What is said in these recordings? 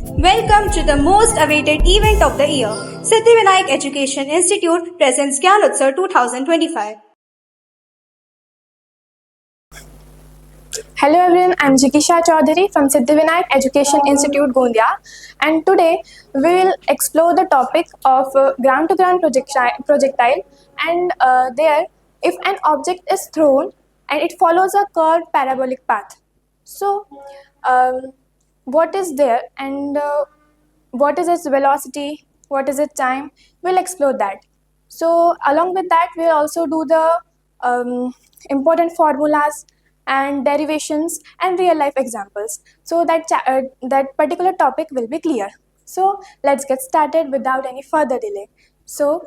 Welcome to the most awaited event of the year. Siddhivinayak Education Institute presents Gyan Utsav 2025. Hello everyone, I'm Jikisha Chaudhary from Siddhivinayak Education Institute, Gondia, and today we will explore the topic of ground-to-ground projectile and there if an object is thrown and it follows a curved parabolic path. So, what is there and what is its velocity, what is its time, we'll explore that. So along with that, we'll also do the important formulas and derivations and real life examples, so that that particular topic will be clear. So let's get started without any further delay. So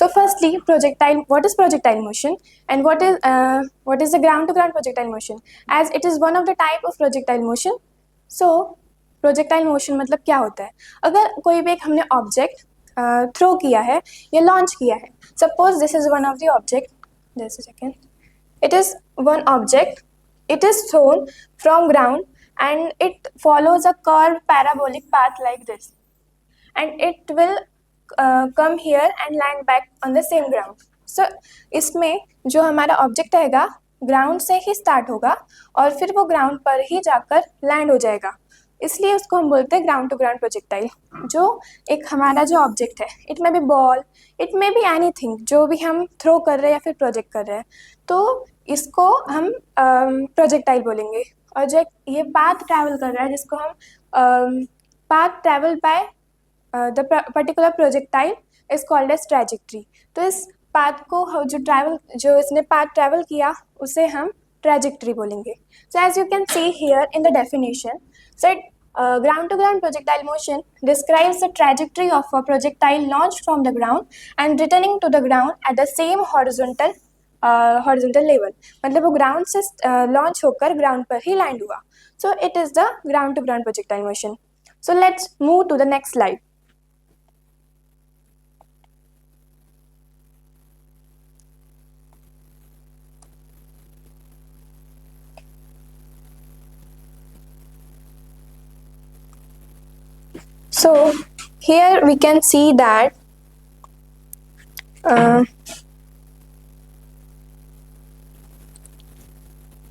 firstly, projectile. What is projectile motion, and what is the ground-to-ground projectile motion? As it is one of the type of projectile motion. So projectile motion मतलब क्या होता है? अगर कोई भी एक हमने object throw किया है या लॉन्च किया है. Suppose this is one of the object. Just a second. It is one object. It is thrown from ground and it follows a curved parabolic path like this, and it will come here and land back on the same ground. So इसमें जो हमारा object रहेगा ground से ही start होगा और फिर वो ground पर ही जाकर लैंड हो जाएगा, इसलिए उसको हम बोलते हैं ग्राउंड टू ग्राउंड प्रोजेक्टाइल. जो एक हमारा जो ऑब्जेक्ट है, it may be ball, it may be anything, जो भी हम थ्रो कर रहे हैं या फिर प्रोजेक्ट कर रहे हैं, तो इसको हम प्रोजेक्टाइल बोलेंगे. और जो ये पाथ ट्रैवल कर रहा है जिसको हम path travel by the particular projectile is called as trajectory. तो इस पाथ को जो इसने पाथ ट्रैवल किया उसे हम trajectory बोलेंगे. So as you can see here in the definition, so ground to ground projectile motion describes the trajectory of a projectile launched from the ground and returning to the ground at the same horizontal level. मतलब वो ground से launch होकर ground पर ही land हुआ. So it is the ground to ground projectile motion. So let's move to the next slide. So here we can see that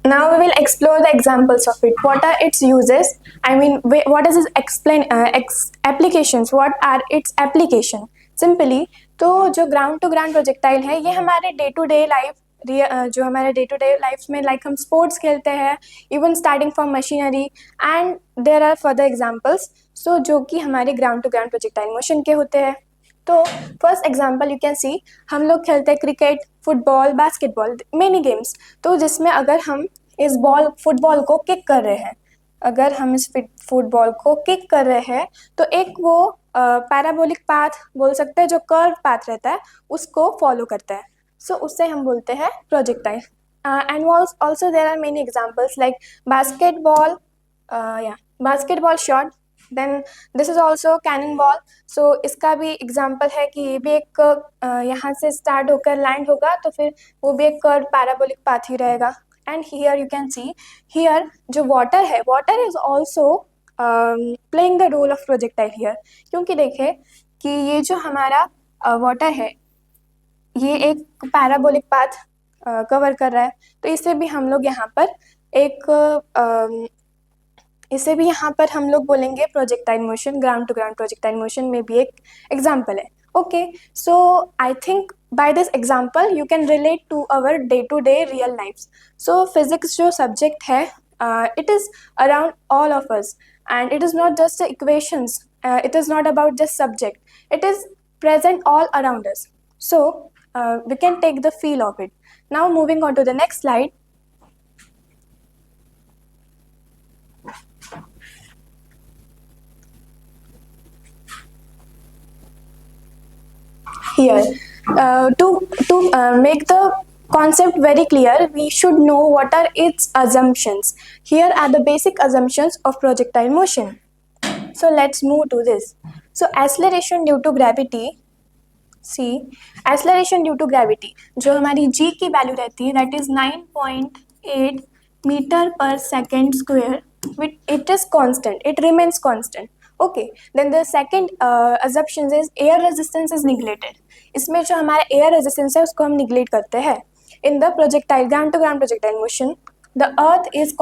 now we will explore the examples of it. What are its uses? I mean, what is its applications? What are its application? Simply, तो जो ground to ground projectile है ये हमारे day to day life जो हमारे day to day life में like हम sports खेलते हैं, even starting from machinery, and there are further examples. So जो कि हमारे ground to ground projectile motion के होते हैं. तो first example you can see, हम लोग खेलते हैं cricket, football, basketball, many games. तो जिसमें अगर हम इस फुटबॉल को किक कर रहे हैं, अगर हम इस फुटबॉल को किक कर रहे हैं तो एक वो पैराबोलिक पाथ बोल सकते हैं, जो कर्व पाथ रहता है उसको फॉलो करता है. So उससे हम बोलते हैं projectile. And also there are many examples like basketball shot. Then this is also cannonball. So इसका भी example है कि ये भी एक यहाँ से start होकर land होगा तो फिर वो भी एक curved parabolic path ही रहेगा. And here you can see, here जो water है, water is also playing the role of projectile here. क्योंकि देखें कि ये जो हमारा water है ये एक पैराबोलिक पाथ कवर कर रहा है, तो इसे भी हम लोग यहाँ पर हम लोग बोलेंगे projectile motion. Ground to ground projectile motion में भी एक एग्जांपल है. Okay, so I think by this example you can relate to our day to day real life. So physics जो सब्जेक्ट है, it is around all of us, and it is not just equations, it is not about just subject, it is present all around us. So we can take the feel of it. Now moving on to the next slide. Here, to make the concept very clear, we should know what are its assumptions. Here are the basic assumptions of projectile motion. So let's move to this. So acceleration due to gravity. Acceleration due to gravity जो हमारी g की value रहती है that is 9.8 meter per second square, it is constant, it remains constant. Okay, then the second assumption is air resistance is neglected. इसमें जो हमारा air resistance है उसको हम neglect करते हैं. In the projectile, ground to ground projectile motion, the earth is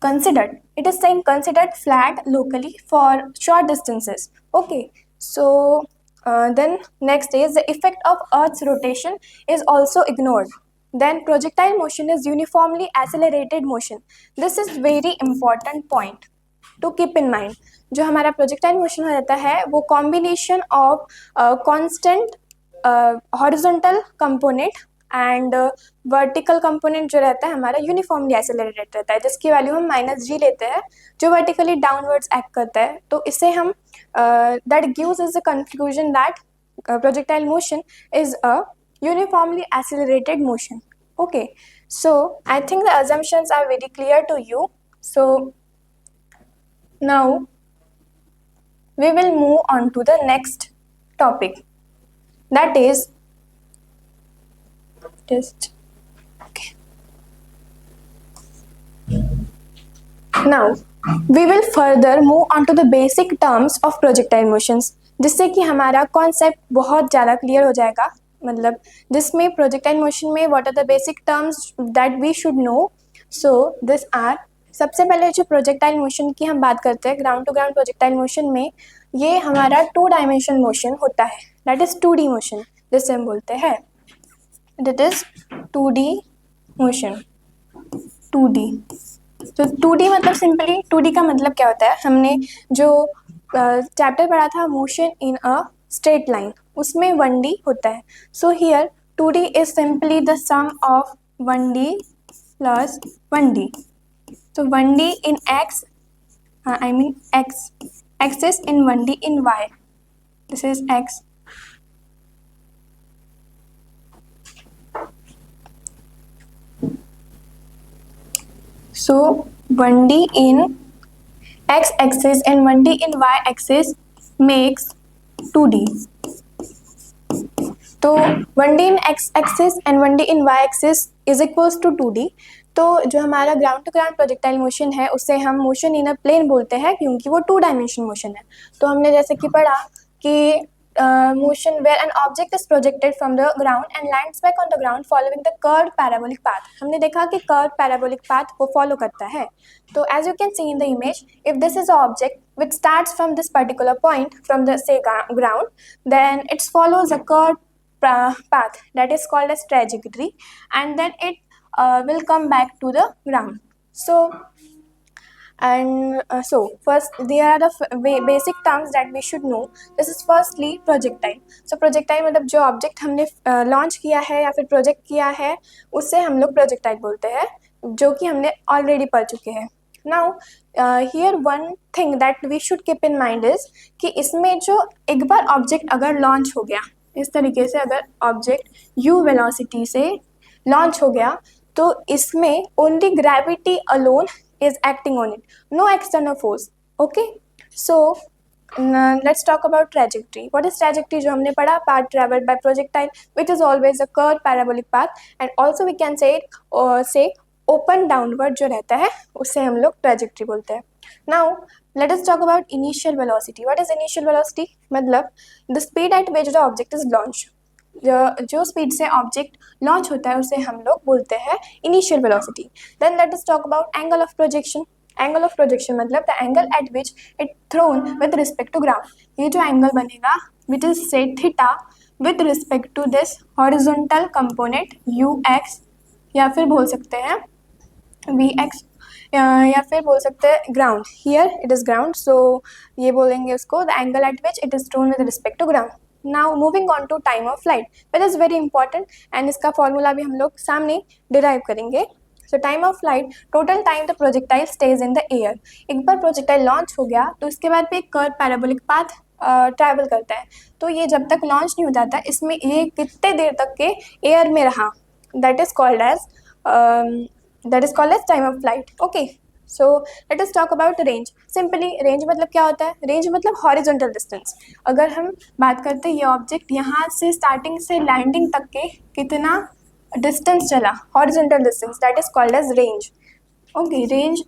considered, it is saying considered flat locally for short distances. Okay, so then next is the effect of earth's rotation is also ignored. Then projectile motion is uniformly accelerated motion. This is very important point to keep in mind. जो हमारा projectile motion हो जाता है वो combination of constant horizontal component and vertical component जो रहता है हमारा यूनिफॉर्मली एक्सेलरेटेड रहता है, जिसकी वैल्यू हम -g लेते हैं, जो वर्टिकली डाउनवर्ड्स एक्ट करता है. तो इसे हम that gives us the conclusion that projectile motion is a uniformly accelerated motion. Okay, so I think the assumptions are very clear to you. So now we will move on to the next topic, that is just okay. Now we will further move on to the basic terms of projectile motions, जिससे कि हमारा concept बहुत ज़्यादा clear हो जाएगा. मतलब जिसमें projectile motion में what are the basic terms that we should know. So this are, सबसे पहले जो प्रोजेक्टाइल मोशन की हम बात करते हैं, ground to ground projectile motion में ये हमारा 2 डायमेंशन मोशन होता है, दैट इज 2D मोशन जिसे हम बोलते हैं. That is 2D motion. 2D. तो 2D मतलब सिंपली 2D का मतलब क्या होता है, हमने जो चैप्टर पढ़ा था motion in a straight line, उसमें 1D होता है. So here 2D is simply the sum of 1D plus 1D. तो 1D in x, I mean x axis in 1D in y. This is x. So 1D in x-axis and 1D in y-axis makes 2D. तो 1D in x-axis and 1D in y-axis is equals to 2D. तो जो हमारा ground to ground projectile motion है उसे हम motion in a plane बोलते हैं, क्योंकि वो 2 डायमेंशन मोशन है. तो हमने जैसे कि पढ़ा कि motion where an object is projected from the ground and lands back on the ground following the curved parabolic path. हमने देखा कि curved parabolic path को follow करता है. तो as you can see in the image, if this is an object which starts from this particular point from the say ground, then it follows a curved path that is called as trajectory, and then it will come back to the ground. So so first there are the basic terms that we should know. This is firstly projectile. So projectile मतलब जो object हमने launch किया है या फिर project किया है उससे हम लोग प्रोजेक्टाइल बोलते हैं, जो कि हमने ऑलरेडी पढ़ चुके हैं. Now here one thing that we should keep in mind is कि इसमें जो एक बार ऑब्जेक्ट अगर लॉन्च हो गया इस तरीके से, अगर ऑब्जेक्ट u वेलोसिटी से लॉन्च हो गया तो इसमें only gravity alone is acting on it, no external force. Okay, so let's talk about trajectory. What is trajectory? जो हमने पढ़ा, path traveled by projectile which is always a curved parabolic path, and also we can say it say open downward जो रहता है उससे हम लोग trajectory बोलते हैं. Now let us talk about initial velocity. What is initial velocity? मतलब the speed at which the object is launched. जो स्पीड से ऑब्जेक्ट लॉन्च होता है उसे हम लोग बोलते हैं initial velocity. Then let us talk about angle of projection. Angle of projection मतलब the angle at which it thrown with respect to ground. ये जो एंगल बनेगा which is set theta with respect to this horizontal component ux, या फिर बोल सकते हैं vx, या फिर बोल सकते हैं ground. Here it is ground, so ये बोलेंगे उसको the angle at which it is thrown with respect to ground. Now moving on to time of flight, that is very important and इसका फॉर्मूला भी हम लोग सामने डिराइव करेंगे. So time of flight, total time the projectile stays in the air. एक बार projectile launch हो गया तो इसके बाद भी एक कर्व पैराबोलिक पाथ ट्रैवल करता है. तो ये जब तक लॉन्च नहीं हो जाता इसमें ये कितने देर तक के एयर में रहा, that is called as time of flight. Okay, so let us talk about range. Simply range मतलब क्या होता है? रेंज मतलब हॉरिजॉन्टल डिस्टेंस. अगर हम बात करते हैं ये ऑब्जेक्ट यहाँ से स्टार्टिंग से लैंडिंग तक के कितना डिस्टेंस चला, horizontal distance, that is called as range. Okay, range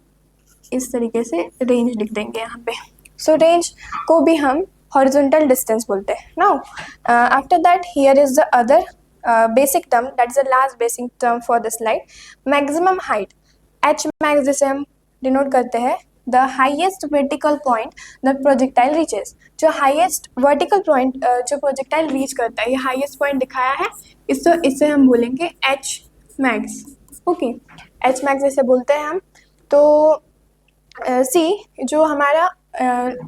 इस तरीके से रेंज लिख देंगे यहाँ पे. सो रेंज को भी हम हॉरिजॉन्टल डिस्टेंस बोलते हैं. Now after that here is the other basic term, that is the last basic term for the slide, maximum height. H max जिसे हम डिनोट करते हैं the highest vertical point the projectile reaches. जो highest vertical point जो projectile reach करता है, ये highest point दिखाया है, इससे हम बोलेंगे H max. Okay, H max जैसे बोलते हैं हम. तो सी जो हमारा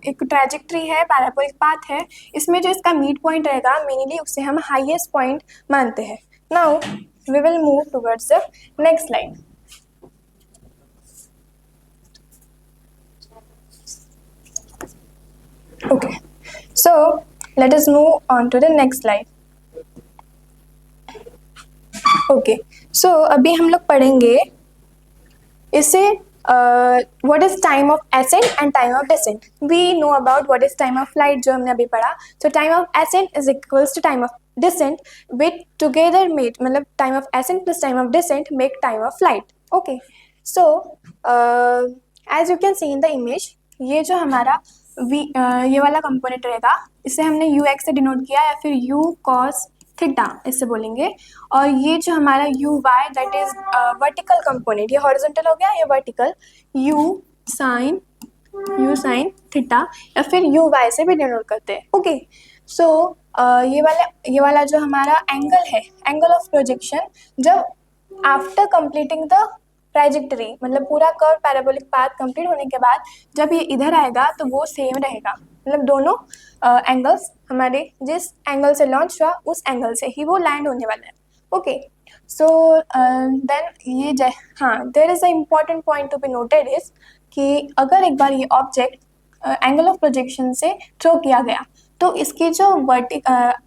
एक ट्रैजेक्टरी है, पैराबोलिक पाथ है, इसमें जो इसका मीड पॉइंट रहेगा मेनली उसे हम हाईएस्ट पॉइंट मानते हैं. Now we will move towards the next slide. Okay, so let us move on to the next slide. Okay, so अभी हम लोग पढ़ेंगे इसे what is time of ascent and time of descent. We know about what is time of flight जो हमने अभी पढ़ा. So time of ascent is equals to time of descent, with together make मतलब time of ascent plus time of descent make time of flight. Okay, so as you can see in the image, ये जो हमारा ये वाला component रहेगा, इसे हमने ux से डिनोट किया या फिर u cos थीटा इससे बोलेंगे. और ये जो हमारा u y that is vertical component, ये हॉरिजॉन्टल हो गया, ये वर्टिकल यू साइन थीटा या फिर यू वाई से भी डिनोट करते हैं. ओके, सो ये वाला जो हमारा एंगल है, एंगल ऑफ प्रोजेक्शन, जब आफ्टर कंप्लीटिंग द ट्रैजेक्टरी मतलब पूरा कर्व पैराबोलिक पाथ कंप्लीट होने के बाद जब ये इधर आएगा तो वो सेम रहेगा. मतलब दोनों एंगल्स हमारे जिस एंगल से लॉन्च हुआ उस एंगल से ही वो लैंड होने वाला है. ओके, सो देन ये हाँ, there is a important point to be noted is कि अगर एक बार ये ऑब्जेक्ट एंगल ऑफ प्रोजेक्शन से थ्रो किया गया तो इसकी जो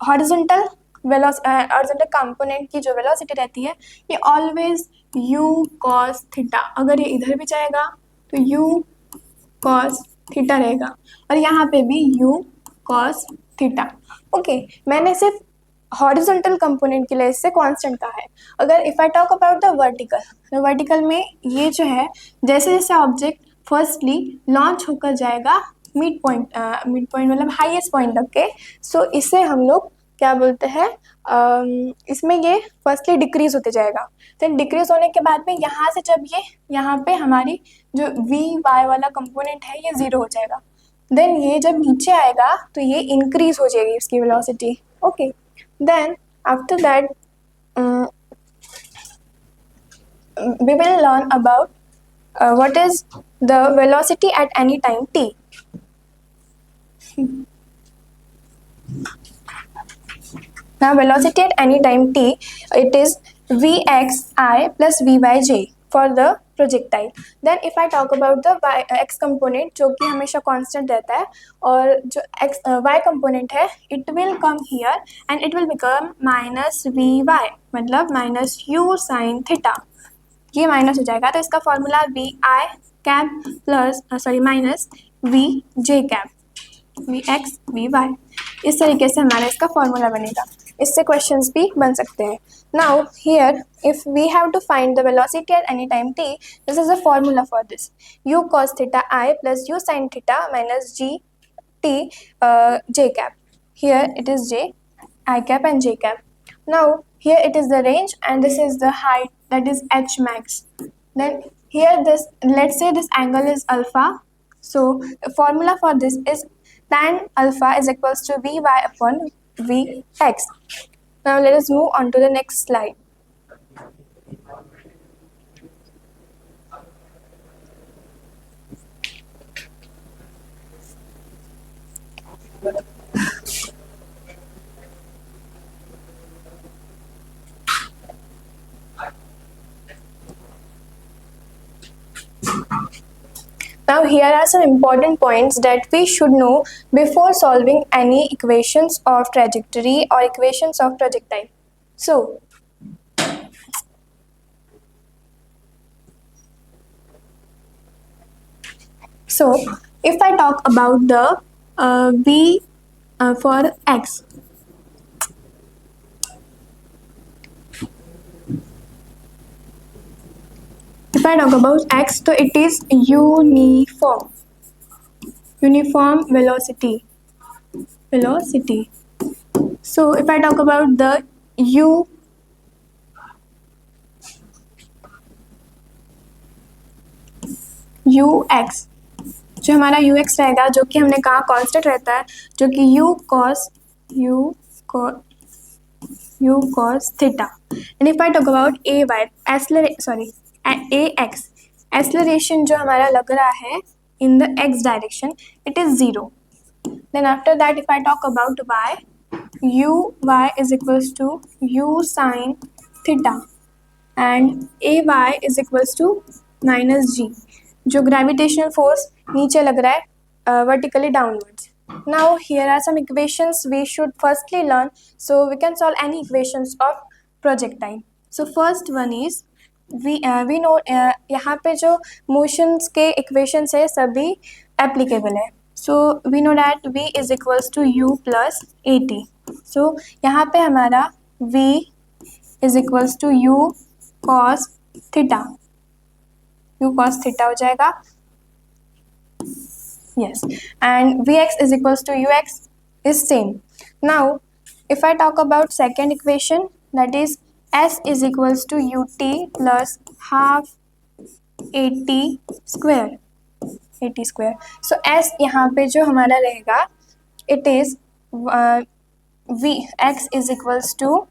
हॉरिजॉन्टल हॉरिजॉन्टल कंपोनेंट की जो वेलोसिटी रहती है ये ऑलवेज u cos थीटा. अगर ये इधर भी जाएगा तो u cos थीटा रहेगा और यहाँ पे भी u cos थीटा. ओके, मैंने सिर्फ हॉरिजॉन्टल कंपोनेंट के लिए इससे कांस्टेंट कहा है. अगर if I talk about the vertical, तो वर्टिकल में ये जो है जैसे जैसे ऑब्जेक्ट फर्स्टली लॉन्च होकर जाएगा मिड पॉइंट मतलब हाईएस्ट पॉइंट तक के, सो इसे हम लोग क्या बोलते हैं, इसमें ये फर्स्टली डिक्रीज होते जाएगा. देन डिक्रीज होने के बाद में यहाँ से जब ये यहाँ पे हमारी जो वी वाई वाला कंपोनेंट है ये ज़ीरो हो जाएगा. देन ये जब नीचे आएगा तो ये इंक्रीज हो जाएगी इसकी velocity. Okay, then after that we will learn about what is the velocity at any time t. Now velocity at any time t, it is vxi plus vyj for the projectile. Then if I talk about the x component जो कि हमेशा constant रहता है, और जो y component है it will come here and it will become minus vy मतलब minus u sin theta. ये माइनस हो जाएगा तो इसका formula v i cap plus minus v j cap v x v y, इस तरीके से हमारा इसका फॉर्मूला बनेगा. इससे क्वेश्चंस भी बन सकते हैं. Now here if we have to find the velocity at any time t, this is a formula for this. U cos theta i plus u sine theta minus g t j cap. Here it is j i cap and j cap. Now here it is the range and this is the height, that is h max. Then here this, let's say this angle is alpha, so the formula for this is tan alpha is equals to vy upon vx. Now let us move on to the next slide. Now here are some important points that we should know before solving any equations of trajectory or equations of projectile. So if I talk about the v for x, I talk about x, so it is uniform velocity. So if I talk about the ux, जो हमारा ux रहेगा, जो कि हमने कहा constant रहता है, जो कि u cos theta. And if I talk about ax, acceleration जो हमारा लग रहा है in the x direction, it is 0. Then after that, if I talk about y is equals to u sin theta, and ay is equals to minus g, जो gravitational force नीचे लग रहा है vertically downwards. Now here are some equations we should firstly learn, so we can solve any equations of projectile. So first one is we know यहाँ पे जो motions के equations है सभी applicable है. So we know that v is equals to u plus at. So यहाँ पे हमारा v is equals to u cos theta हो जाएगा. Yes, and vx is equals to ux is same. Now if I talk about second equation, that is s is equals to ut plus half at square. So s यहाँ पे जो हमारा रहेगा, it is v x is equals to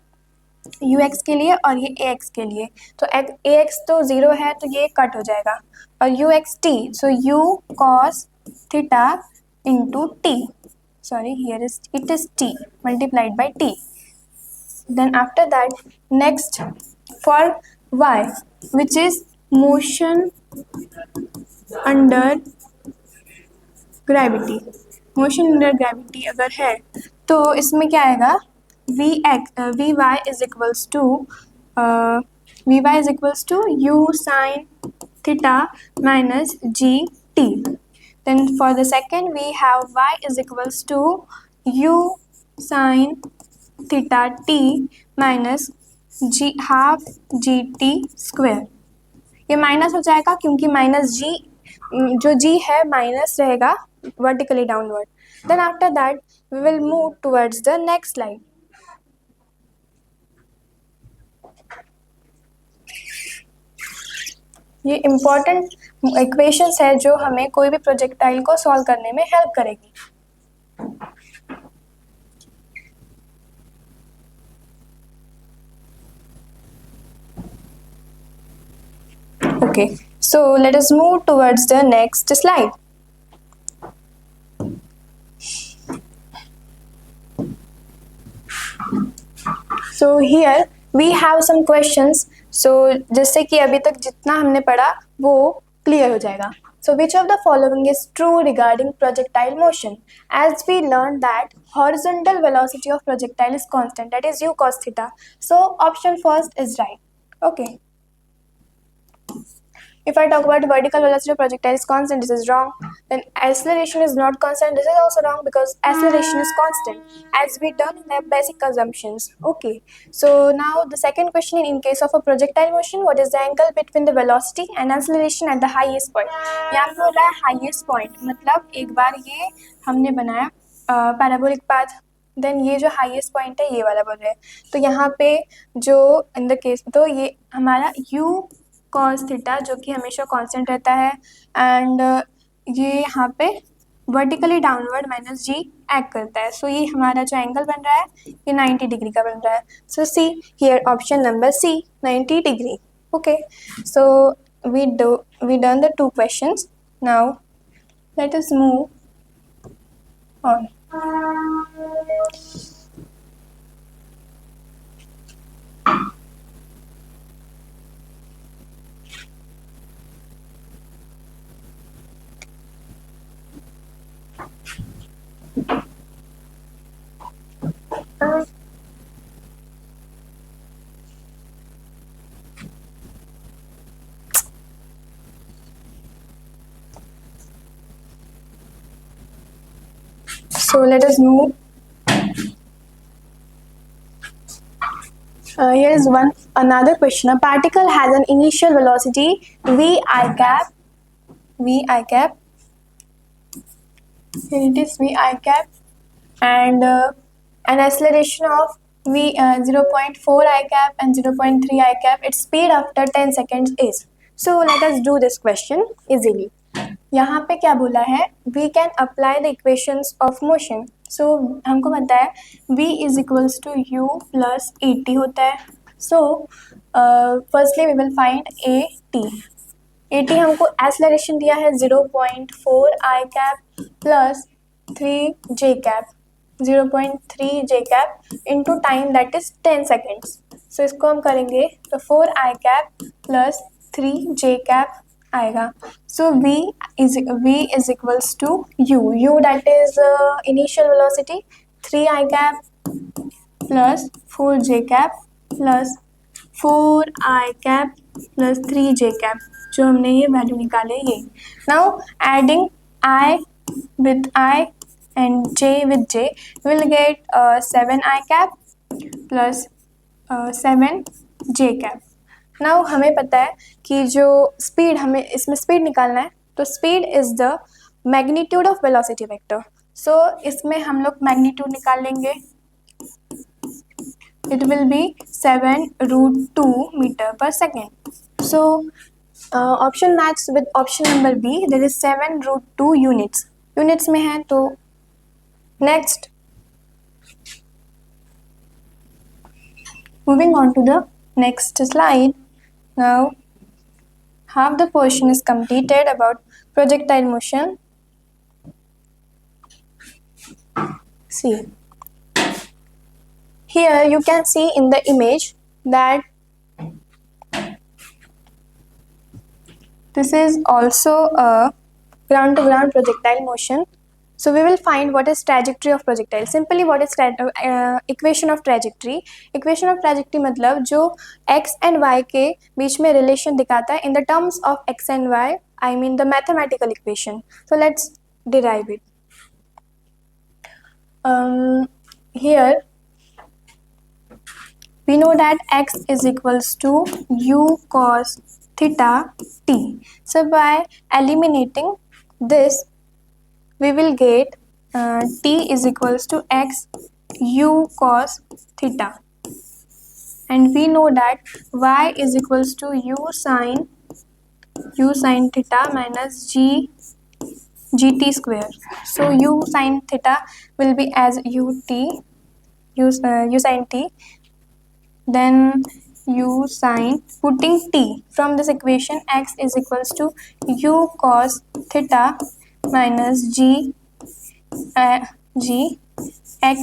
ux के लिए और ये ax के लिए. तो ax तो 0 है, तो ये कट हो जाएगा, और uxt, so u cos theta into t. Sorry, here it is t multiplied by t. Then after that, next for y, which is motion under gravity. Motion under gravity अगर है तो इसमें क्या आएगा, vy is equals to u sin theta minus gt. Then for the second we have y is equals to u sin theta t minus g half gt square. ये minus हो जाएगा क्योंकि माइनस g, जो g है minus रहेगा vertically downward. Then after that we will move towards the next slide. ये important equations है जो हमें कोई भी projectile को solve करने में help करेगी. Okay, so let us move towards the next slide. So here we have some questions. So जैसे कि अभी तक जितना हमने पढ़ा वो clear हो जाएगा. So which of the following is true regarding projectile motion? As we learned that horizontal velocity of projectile is constant, that is u cos theta. So option first is right. Okay. If I talk about vertical velocity of projectile is constant, this is wrong. Then acceleration is not constant, this is also wrong because acceleration is constant, as we done in the basic assumptions. Okay, so now the second question, in case of a projectile motion, what is the angle between the velocity and acceleration at the highest point? यहाँ पे हो रहा है highest point, मतलब एक बार ये हमने बनाया पैराबोलिक पाथ, देन ये जो हाईएस्ट पॉइंट है ये वाला बोल रहे हैं. तो यहाँ पे जो इन द केस, तो ये हमारा u cos थीटा जो कि हमेशा कांस्टेंट रहता है, एंड ये यहाँ पे वर्टिकली डाउनवर्ड माइनस जी एक्ट करता है. सो ये हमारा जो एंगल बन रहा है ये 90 डिग्री का बन रहा है. So see here option number C 90 degree. Okay, so we done the two questions. Now let us move on. So let us move. Here is another question. A particle has an initial velocity v I cap. Here it is v I cap, and an acceleration of v 0.4 I cap and 0.3 I cap. Its speed after 10 seconds is. So let us do this question easily. यहाँ पे क्या बोला है, we can apply the equations of motion. So हमको पता है v is equals to u plus a t होता है. So firstly we will find a t हमको एक्सेलरेशन दिया है 0.4 i cap plus 3 j cap, 0.3 j cap into time that is 10 seconds. So इसको हम करेंगे तो 4 i cap plus 3 j cap आएगा. So v is equals to u that is initial velocity 3 I cap plus 4 j cap plus 4 I cap plus 3 j cap, जो हमने ये value निकाले ये. Now adding I with I and j with j will get 7 I cap plus 7 j cap. Now हमें पता है कि जो स्पीड, हमें इसमें स्पीड निकालना है, तो speed is the magnitude of velocity vector. So इसमें हम लोग मैग्नीट्यूड निकाल लेंगे. It will be 7√2 metre per second. So option match with option number B, there is 7√2 units में है. तो next, moving on to the next slide. Now half the portion is completed about projectile motion. See, here you can see in the image that this is also a ground to ground projectile motion. So we will find what is trajectory of projectile. Simply what is equation of trajectory. Equation of trajectory मतलब जो x and y के बीच में relation दिखाता है in the terms of x and y, I mean the mathematical equation. So let's derive it. Here we know that x is equals to u cos theta t. So by eliminating this, we will get t is equals to x u cos theta, and we know that y is equals to u sin theta minus gt square. So u sin theta will be as u sin t, then u sin, putting t from this equation, x is equals to u cos theta minus g x,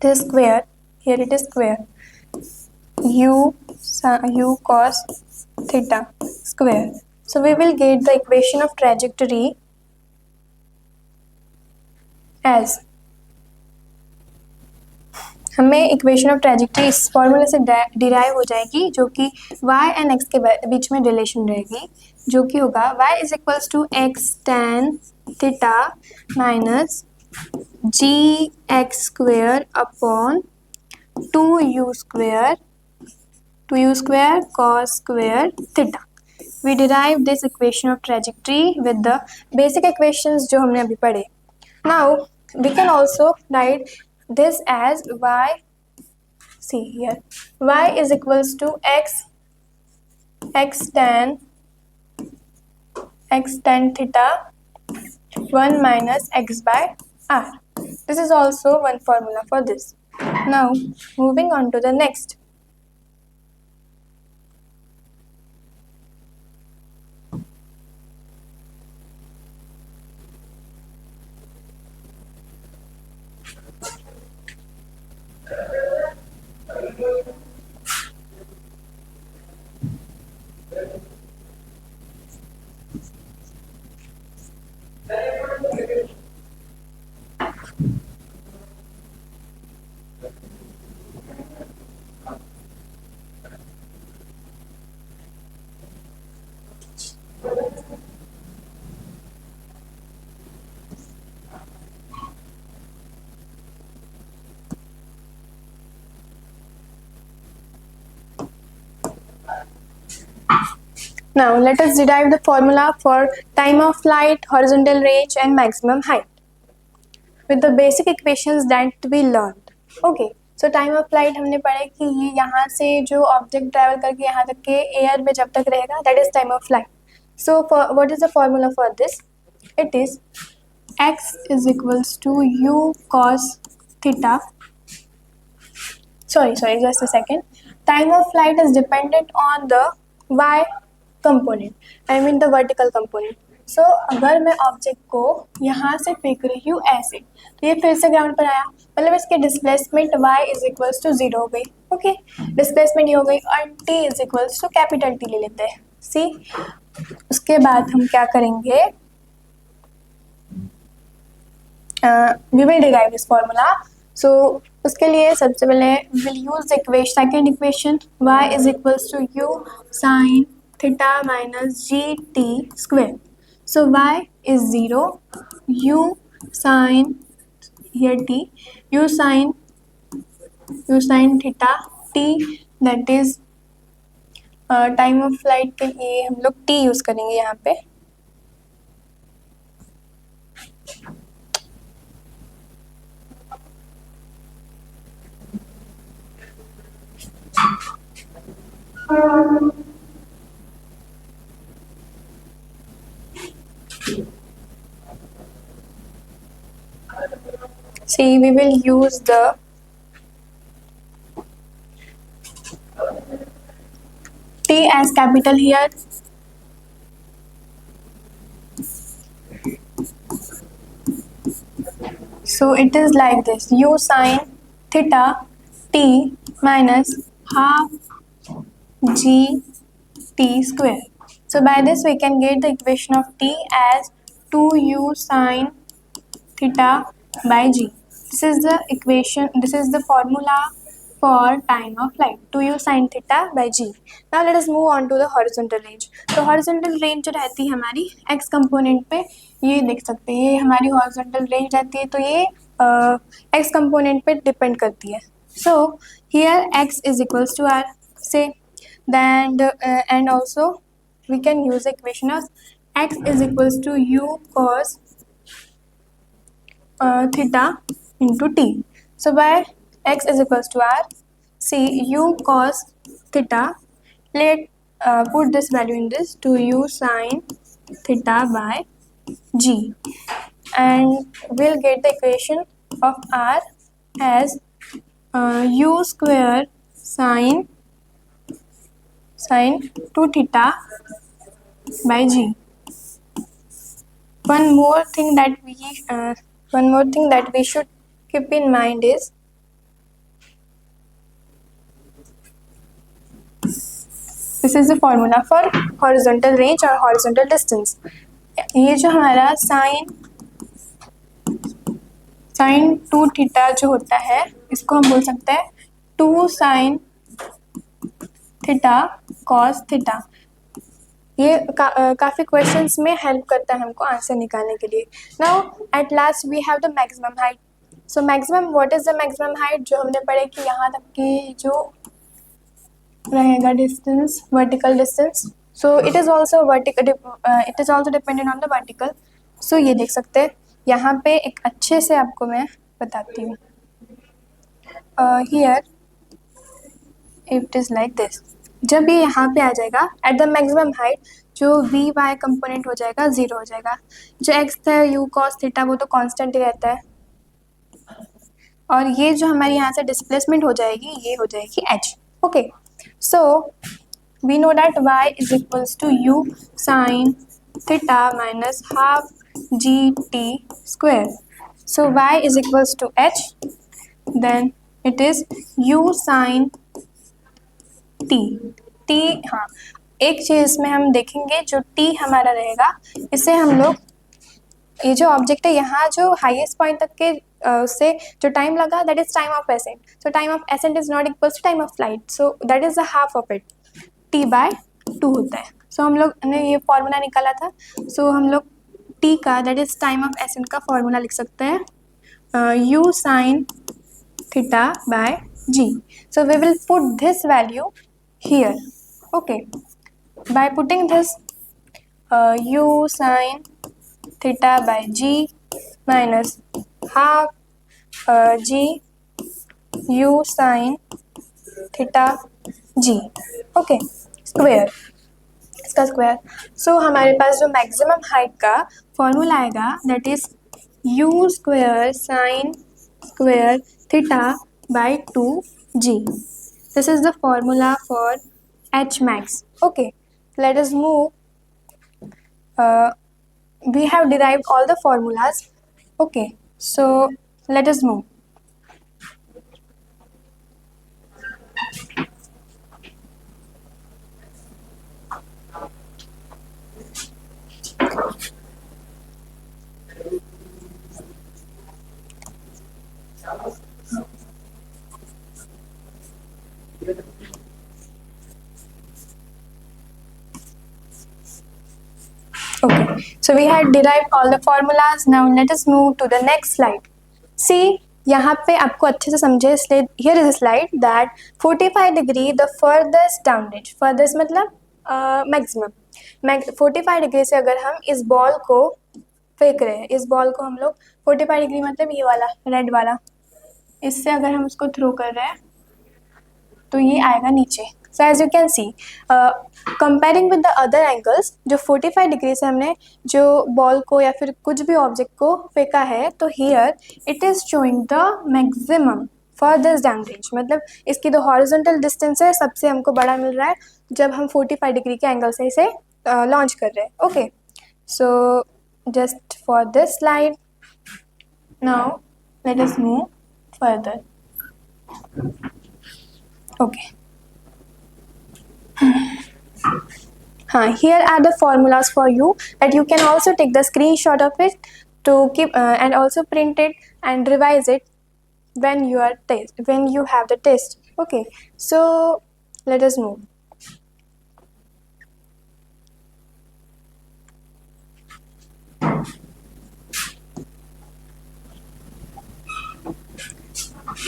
this square, here it is square, u cos theta square. So we will get the equation of trajectory as, हमें equation of trajectory इस फॉर्मूले से derive हो जाएगी, जो कि y and x के बीच में रिलेशन रहेगी, जो कि होगा y is equals to x tan theta minus g x square upon 2u square cos square theta. We derive this equation of trajectory with the basic equations जो हमने अभी पढ़े. Now we can also write this as y, see here, y is equals to x tan theta 1 minus x by r. This is also one formula for this. Now moving on to the next. Now let us derive the formula for time of flight, horizontal range and maximum height with the basic equations that we learned. Okay, so time of flight हमने पढ़ा कि ये यहाँ से जो object travel करके यहाँ तक के एयर में जब तक रहेगा that is time of flight. So for what is the formula for this? It is x is equals to u cos theta. Sorry, just a second. Time of flight is dependent on the y component, I mean the vertical component. So अगर मैं object को यहाँ से फेंक रही हूँ ऐसे, तो ये फिर से ग्राउंड पर आया, मतलब इसके displacement y is equals to 0 हो गई. ओके, डिस्प्लेसमेंट ये हो गई और t is equals to capital T ले लेते हैं. सी, उसके बाद हम क्या करेंगे, we will derive this formula. So उसके लिए सबसे पहले we'll use the equation, second equation, y is equals to u sin theta minus gt square. So y is 0, u sin here t, u sin theta t, that is time of flight के लिए हम लोग t use करेंगे यहाँ पे. See, we will use the t as capital here. So it is like this, u sin theta t minus half g t square. So by this we can get the equation of t as 2u sin theta by g. This is the equation, this is the formula for time of flight, 2u sin theta by g. Now let us move on to the horizontal range. तो horizontal range जो रहती है हमारी x component पे, ये देख सकते हैं, ये हमारी horizontal range रहती है, तो ये x component पे depend करती है. So here x is equals to r, say, then and also we can use the equation of x is equals to u cos theta into t. So by x is equals to r, see u cos theta, let put this value in this, to u sin theta by g, and we'll get the equation of r as u square sin 2 theta by g. One more thing that we should keep in mind is this is the formula for horizontal range or horizontal distance. ये जो हमारा sin 2 theta जो होता है, इसको हम बोल सकते हैं 2 sin थीटा cos थीटा. ये काफ़ी क्वेश्चंस में हेल्प करता है हमको आंसर निकालने के लिए. Now at last we have the maximum height. So maximum, what is the maximum height, जो हमने पढ़े कि यहाँ तक की जो रहेगा distance, vertical distance. So it is also dependent on the vertical. So ये देख सकते हैं यहाँ पे, एक अच्छे से आपको मैं बताती हूँ. Here it is like this. जब ये यहाँ पे आ जाएगा एट द मैक्सिमम हाइट, जो वी वाई कंपोनेंट हो जाएगा 0 हो जाएगा. जो एक्स था यू कॉस थीटा वो तो कांस्टेंट ही रहता है, और ये जो हमारी यहाँ से डिस्प्लेसमेंट हो जाएगी ये हो जाएगी h. Okay, so we know that y is equals to u sine theta minus half g t square. So y is equals to h, then it is u sine t. हाँ, एक चीज़ में हम देखेंगे, जो टी हमारा रहेगा, इसे हम लोग, ये जो ऑब्जेक्ट है यहाँ जो हाईएस्ट पॉइंट तक के उससे जो टाइम लगा, that is time of ascent. So time of ascent is not equals to time of flight, so that is the half of it, t by 2 होता है. सो हम लोग ने ये फॉर्मूला निकाला था. सो हम लोग टी का, that is time of ascent का फॉर्मूला लिख सकते हैं u sine theta by g. So we will put this value here. Okay, By putting this u sine theta by g minus half g u sine theta g, okay, square, इसका square. So हमारे पास जो maximum height का formula आएगा that is u square sine square theta by 2g। This is the formula for h max। Okay, let us move, we have derived all the formulas। okay, so let us move। Okay, so we had derived all the formulas। Now let us move to the next slide। See, यहाँ पे आपको अच्छे से समझे इसलिए here is a slide that 45 degree the furthest down range। furthest मतलब maximum 45 degree से अगर हम इस बॉल को फेंक रहे हैं, इस बॉल को हम लोग 45 डिग्री मतलब ये वाला रेड वाला, इससे अगर हम उसको थ्रो कर रहे हैं तो ये आएगा नीचे। So as you can see, comparing with the other angles, जो 45 डिग्री से हमने जो बॉल को या फिर कुछ भी ऑब्जेक्ट को फेंका है, तो here it is showing the maximum furthest down range, मतलब इसकी जो हॉरिजॉन्टल डिस्टेंस है सबसे हमको बड़ा मिल रहा है जब हम 45 डिग्री के एंगल से इसे लॉन्च कर रहे हैं। Okay, so just for this slide now let us move further. Okay. Here are the formulas for you that you can also take the screenshot of it to keep and also print it and revise it when you are when you have the test. Okay, so let us move.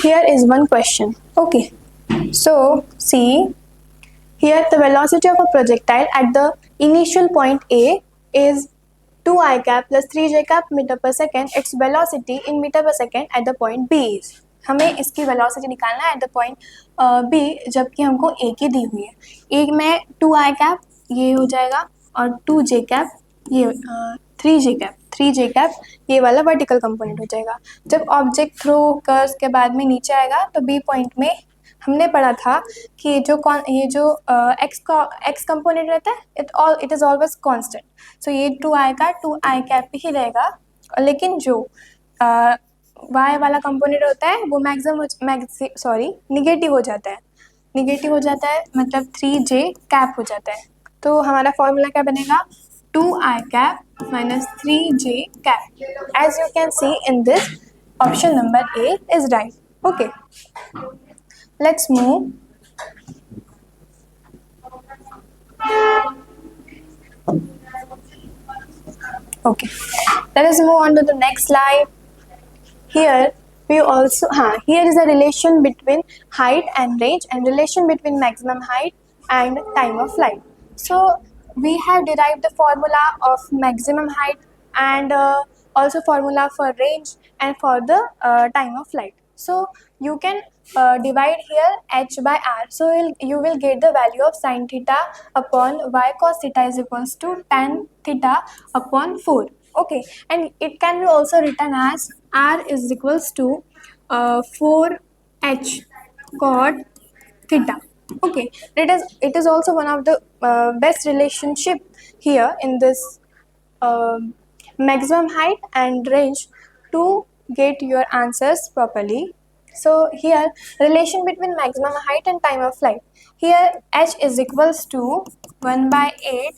Here is one question. Okay, so see, here the velocity of a projectile at the initial point A is 2i cap plus 3j cap meter per second। its velocity in meter per second at the point B is। हमें इसकी velocity निकालना है at the point B, जबकि हमको A की दी हुई है। A में 2i cap ये हो जाएगा और 2j cap ये 3j cap ये वाला वर्टिकल कंपोनेंट हो जाएगा। जब ऑब्जेक्ट थ्रो कर उसके बाद में नीचे आएगा तो B पॉइंट में हमने पढ़ा था कि ये जो एक्स कंपोनेंट रहता है इट इज ऑलवेज कांस्टेंट। सो ये 2i का 2i कैप ही रहेगा, लेकिन जो y वाला कंपोनेंट होता है वो निगेटिव हो जाता है, मतलब 3j कैप हो जाता है। तो हमारा फॉर्मूला क्या बनेगा, 2i cap minus 3j cap। as you can see in this option number A is right। okay, let's move। okay, let us move on to the next slide। here we also here is a relation between height and range and relation between maximum height and time of flight। so we have derived the formula of maximum height and also formula for range and for the time of flight। so you can divide here h by r, so you will get the value of sin theta upon y cos theta is equals to tan theta upon 4। okay, and it can be also written as r is equals to 4h cot theta। okay, it is also one of the best relationship here in this maximum height and range to get your answers properly। so here relation between maximum height and time of flight, here h is equals to 1 by 8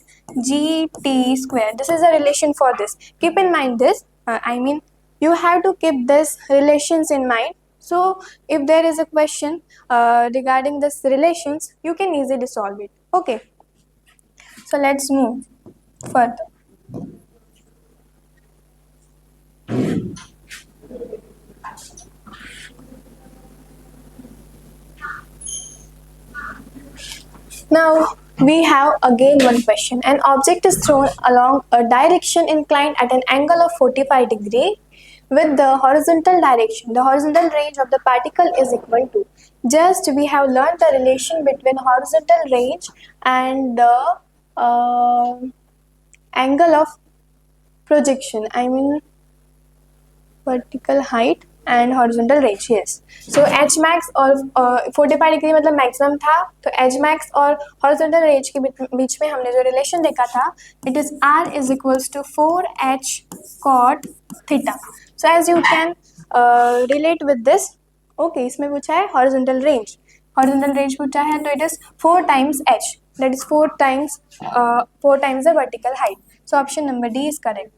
gt square। this is a relation for this, keep in mind this, I mean you have to keep this relations in mind। so if there is a question regarding this relations, you can easily solve it। okay, so let's move further। now We have again one question. An object is thrown along a direction inclined at an angle of 45 degree with the horizontal direction. The horizontal range of the particle is equal to. Just we have learned the relation between horizontal range and the angle of projection. I mean vertical height and horizontal range. Yes. So h max और 45 degree मतलब maximum था, तो h max और horizontal range के बीच में हमने जो रिलेशन देखा था, it is r is equals to 4h cot theta. So as you can relate with this. Okay, इसमें पूछा है हॉरिजॉन्टल रेंज. हॉरिजॉन्टल रेंज पूछा है तो it is 4 times h, that is 4 times the vertical height. So option number D is correct.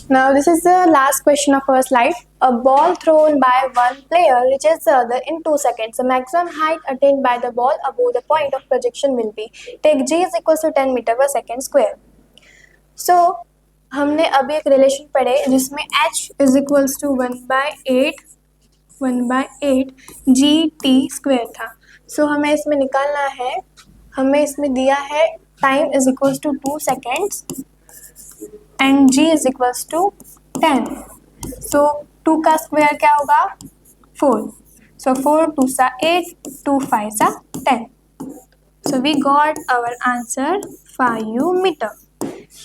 Now this is the last question of our slide. A ball thrown by one player reaches the other in 2 seconds. The maximum height attained by the ball above the point of projection will be. Take g is equals to 10 meter per second square. So हमने अभी एक relation पढ़े जिसमें h is equals to 1/8 gt square था. So हमें इसमें निकालना है, हमें इसमें दिया है time is equals to 2 seconds and g is equals to 10. So 2 का स्क्वायर क्या होगा 4. So 4 2 सा 8, 2 5 सा 10. So we got our answer 5 meter.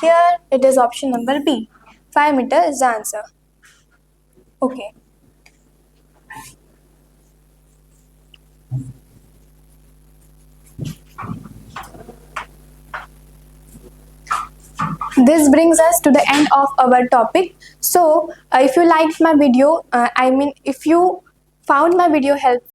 Here it is option number B. 5 meter is the answer. Okay. This brings us to the end of our topic. So if you liked my video, if you found my video helpful,